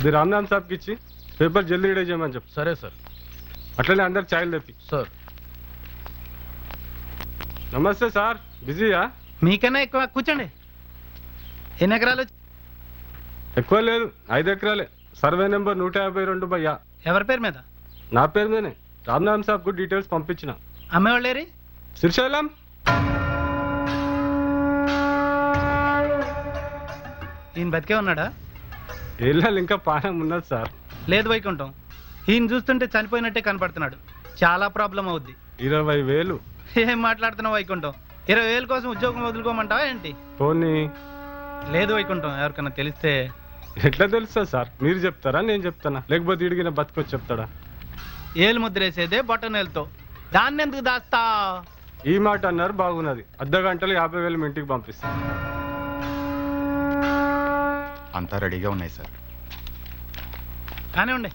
ఇది రామ్నాథ్ సాబ్కి ఇచ్చి పేపర్ జల్దీ రీడ్ చేయమని చెప్పు. సరే సార్. అట్లనే అందరు ఛాయలు తెప్పి. సార్. నమస్తే సార్, బిజీయా? మీకన్నా ఎక్కువ కూర్చోండి. ఎన్ని ఎకరాలు? ఎక్కువ లేదు, 5 ఎకరాలే. సర్వే నెంబర్ 152 భయ్యా. ఎవరి పేరు మీద? నా పేరు మీదనే. రామ్నాథ్ సాబ్కు డీటెయిల్స్ పంపించిన. అమ్మేవాళ్ళేరి? శ్రీశైలం. ఈయన బతికే ఉన్నాడా? ఏళ్ళాలి, ఇంకా పానం ఉన్నది సార్. లేదు వైకుంఠం, ఈయన చూస్తుంటే చనిపోయినట్టే కనపడుతున్నాడు. చాలా ప్రాబ్లం అవుద్ది. 20,000. ఏం మాట్లాడుతున్నావు వైకుంఠం? 20,000 కోసం ఉద్యోగం వదులుకోమంటావా ఏంటి? పోనీ. లేదు వైకుంఠం, ఎవరికన్నా తెలిస్తే. ఎట్లా తెలుస్తుంది సార్? మీరు చెప్తారా, నేను చెప్తానా? లేకపోతే ఇడిగిన బతుకొచ్చి చెప్తాడా? ఏలు ముద్రేసేదే బొట్టనేలతో, దాన్ని ఎందుకు దాస్తా? ఈ మాట అన్నారు, బాగున్నది. అర్ధ గంటలో 50,000 మీ ఇంటికి పంపిస్తా. అంతా రెడీగా ఉన్నాయి సార్. కానీ ఉండే.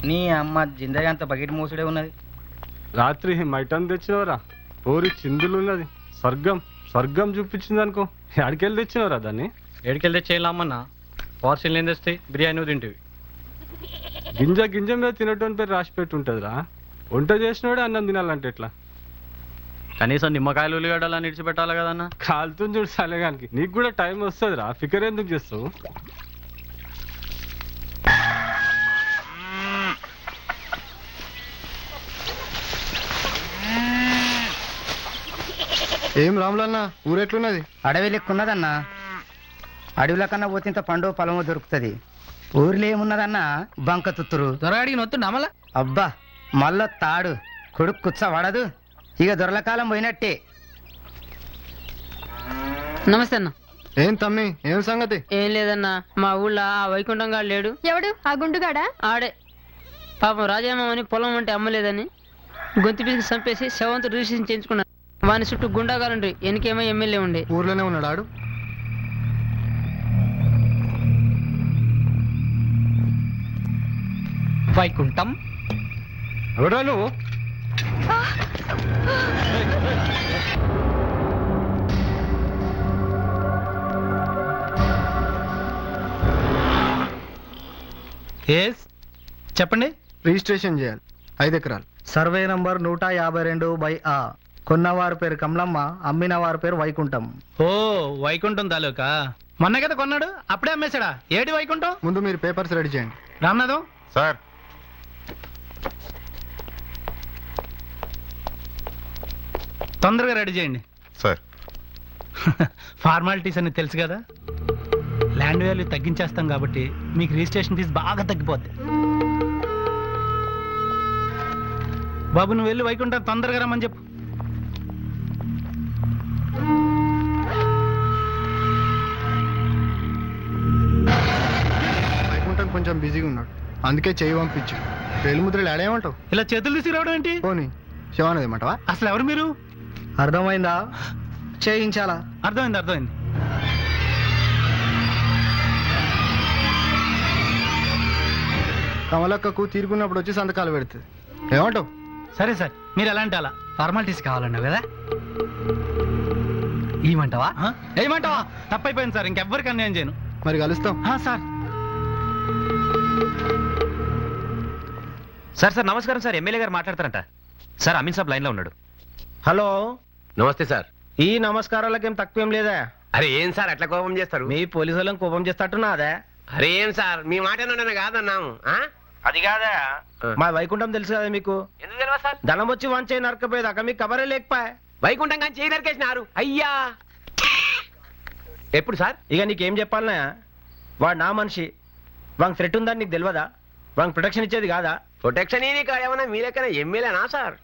నీ అమ్మ జిందగీ అంత బకెట్ మూసుడే ఉన్నది. రాత్రి మైటన్ తెచ్చినవరా పూరి చిందులున్నది స్వర్గం స్వర్గం చూపించింది అనుకో. ఎక్కడికెళ్ళి తెచ్చినవరా దాన్ని? ఏడికెళ్తే చేయలేమన్నా పార్సిల్ ఏం తెస్తాయి, బిర్యానీ తింటివి. గింజ గింజ మీద తినటం పేరు రాసి పెట్టి ఉంటుందిరా. వంట చేసినోడే అన్నం తినాలంటే ఎట్లా? కనీసం నిమ్మకాయలు ఉల్లిగడ్డలా నిడిచిపెట్టాలి కదన్నా. కాలుతుంది చూడు సలేగానికి. నీకు కూడా టైం వస్తుందిరా, ఫికర్ ఎందుకు చేస్తావు? ఏం రాములన్న ఊరెట్లున్నది? అడవి లెక్కున్నదన్నా. అడవిల కన్నా పోతే ఇంత పండు పొలము దొరుకుతుంది. ఊర్లో ఏమున్నదన్నా బంక తుత్తురు. దొరగాడికి నొత్తు నమల. అబ్బా మళ్ళా తాడు కొడుకు కుచ్చ పడదు. ఇక దొరలకాలం పోయినట్టే. నమస్తే అన్న. ఏం తమ్మి ఏం సంగతి? ఏం లేదన్నా, మా ఊళ్ళో ఆ వైకుంఠం గాడు లేడు. ఎవడు ఆ గుండుగాడా? ఆడే పాపం రాజామని పొలం అంటే అమ్మలేదని గొంతు పిసికి చంపేసి శవంతో రిజిస్ట్రేషన్ చేయించుకున్నాడు. వాని చుట్టూ గుండాగాలుండ్రి, వెనకేమో ఎమ్మెల్యే ఉండే. ఊర్లోనే ఉన్నాడు ఆడు? వైకుంఠం ఎవరా నువ్వు? ఎస్ చెప్పండి. రిజిస్ట్రేషన్ చేయాలి 5 ఎకరాలు. Survey number 152/A. కొన్నవారి పేరు కమలమ్మ, అమ్మిన వారి పేరు వైకుంఠం. ఓ వైకుంఠం తాలూకా. మొన్న కదా కొన్నాడు, అప్పుడే అమ్మేశాడా? ఏడి వైకుంఠం? ముందు మీరు పేపర్స్ రెడీ చేయండి. రామ్నాథం సార్ తొందరగా రెడీ చేయండి. సార్ ఫార్మాలిటీస్ అని తెలుసు కదా. ల్యాండ్ వాల్యూ తగ్గించేస్తాం కాబట్టి మీకు రిజిస్ట్రేషన్ ఫీజు బాగా తగ్గిపోద్ది. బాబు నువ్వు వెళ్ళి వైకుంఠం తొందరగా రమ్మని చెప్పు. వైకుంఠం కొంచెం బిజీగా ఉన్నాడు, అందుకే చేయి పంపించు. వేలు ముద్రలు ఆడేమంటావు? ఇలా చేతులు తీసుకురావడం ఏంటి? పోనీ శివానది ఏమంటావా? అసలు ఎవరు మీరు? అర్థమైందా? చేయించాలా? అర్థమైంది అర్థమైంది. కమలక్కకు తీరుకున్నప్పుడు వచ్చి సంతకాలు పెడుతుంది. ఏమంటావు? సరే సార్, మీరు ఎలాంటి అలా ఫార్మాలిటీస్ కావాలన్నావు కదా, ఏమంటావా? ఏమంటావా? తప్పైపోయింది సార్, ఇంకెవ్వరికి అన్యాయం చేయను. మరి కలుస్తాం. సార్ సార్ సార్ నమస్కారం సార్, ఎమ్మెల్యే గారు మాట్లాడతారంట సార్. అమీన్ సాబ్ లైన్లో ఉన్నాడు. హలో నమస్తే సార్. ఈ నమస్కారాలకేం తక్కువేం లేదా? అరే ఏం సార్ అట్లా కోపం చేస్తారు? మీ పోలీసు వాళ్ళని కోపం చేస్తట్టున్నాదే. అరే ఏం సార్ మీ మాట కాదన్నాము. అది కాదా, మా వైకుంఠం తెలుసు కదా మీకు. ఎందుకు తెలియదు సార్? ధనం వచ్చి వంచే నరకపోయేదాకా మీకు కబరే లేకపోయా. వైకుంఠం కానీ చేయి నరికేసినారు. అయ్యా ఎప్పుడు సార్? ఇక నీకేం చెప్పాలనా? వాడు నా మనిషి, వానికి థ్రెట్ ఉందని నీకు తెలియదా? వానికి ప్రొటెక్షన్ ఇచ్చేది కాదా? ప్రొటెక్షన్ ఏమన్నా మీ లెక్కన ఎమ్మెల్యేనా సార్?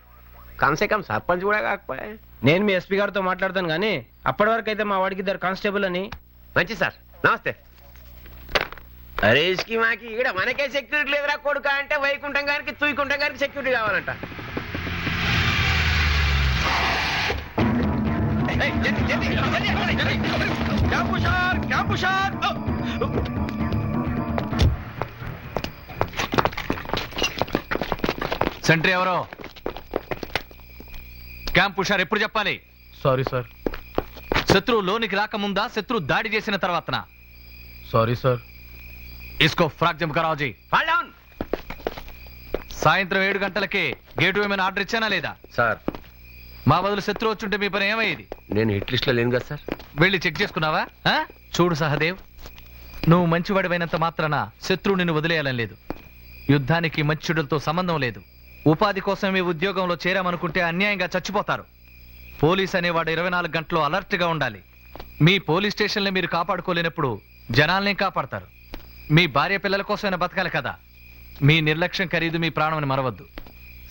కమ్సే కమ్ సర్పంచ్ కూడా కాకపోయా. నేను మీ ఎస్పీ గారితో మాట్లాడతాను కానీ అప్పటి వరకు అయితే మా వాడికి 2 కానిస్టేబుల్ అని. మంచి సార్, నమస్తే. అరే ఇస్కి మాకి ఇక్కడ మనకే సెక్యూరిటీ లేదురా కొడుక అంటే వైకుంఠం గారికి తుయ్కుంఠం గారికి సెక్యూరిటీ కావాలంట. సెంట్రీ ఎవరో? క్యాంప్ హుషార్ ఎప్పుడు చెప్పాలి? Sorry sir. శత్రువు లోనికి రాకముందా, శత్రువు దాడి చేసిన తర్వాతనా? Sorry sir. ఇస్కో ఫ్రాక్ జంప్ కరావు జీ. Fall down. సాయంత్రం 7 గంటలకి గేటు ఏమైనా ఆర్డర్ ఇచ్చానా లేదా? సార్ మా బదులు శత్రువు వచ్చుంటే మీ పని ఏమయ్యేది? నేను హిట్ లిస్ట్ లో లేను కదా సార్. వెళ్ళి చెక్ చేసుకున్నావా? చూడు సహదేవ్, నువ్వు మంచివాడివైనంత మాత్రాన శత్రువు నిన్ను వదిలేయాలని లేదు. యుద్ధానికి మంచిడులతో సంబంధం లేదు. ఉపాధి కోసం మీ ఉద్యోగంలో చేరామనుకుంటే అన్యాయంగా చచ్చిపోతారు. పోలీస్ అనేవాడు 24 గంటలు అలర్ట్ గా ఉండాలి. మీ పోలీస్ స్టేషన్లో మీరు కాపాడుకోలేనప్పుడు జనాల్ని కాపాడతారు. మీ భార్య పిల్లల కోసమైనా బతకాలి కదా. మీ నిర్లక్ష్యం ఖరీదు మీ ప్రాణమని మరవద్దు.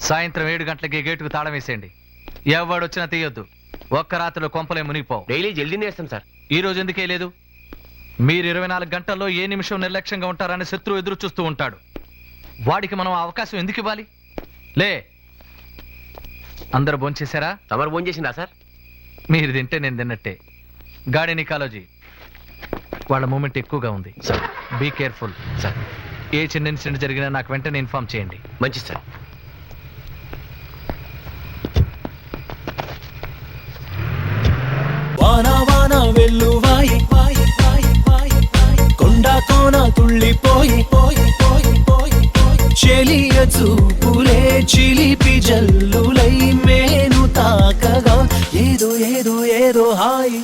సాయంత్రం 7 గంటలకి గేటుకు తాళం వేసేయండి. ఎవడొచ్చినా తీయొద్దు. ఒక్క రాత్రిలో కొంపలే మునిగిపోవు. డైలీ జల్దీనే వేస్తాం సార్. ఈ రోజు ఎందుకే లేదు? మీరు 24 గంటల్లో ఏ నిమిషం నిర్లక్ష్యంగా ఉంటారని శత్రువు ఎదురు చూస్తూ ఉంటాడు. వాడికి మనం ఆ అవకాశం ఎందుకు ఇవ్వాలి? లే, అందరు భోంచేశారా? తమరు ఫోన్ చేసిందా సార్? మీరు తింటే నేను తిన్నట్టే. గాడి నికాలజీ వాళ్ళ మూమెంట్ ఎక్కువగా ఉంది. Sir be careful. సార్ ఏ చిన్న ఇన్సిడెంట్ జరిగినా నాకు వెంటనే ఇన్ఫార్మ్ చేయండి. మంచిది సార్. వానా వానా వెల్లువాయి కొండ కోన తుళ్ళిపోయి చెలియ చూపులే చిలిపి జల్లులై మేను తాకగా ఏదో ఏదో ఏదో హాయి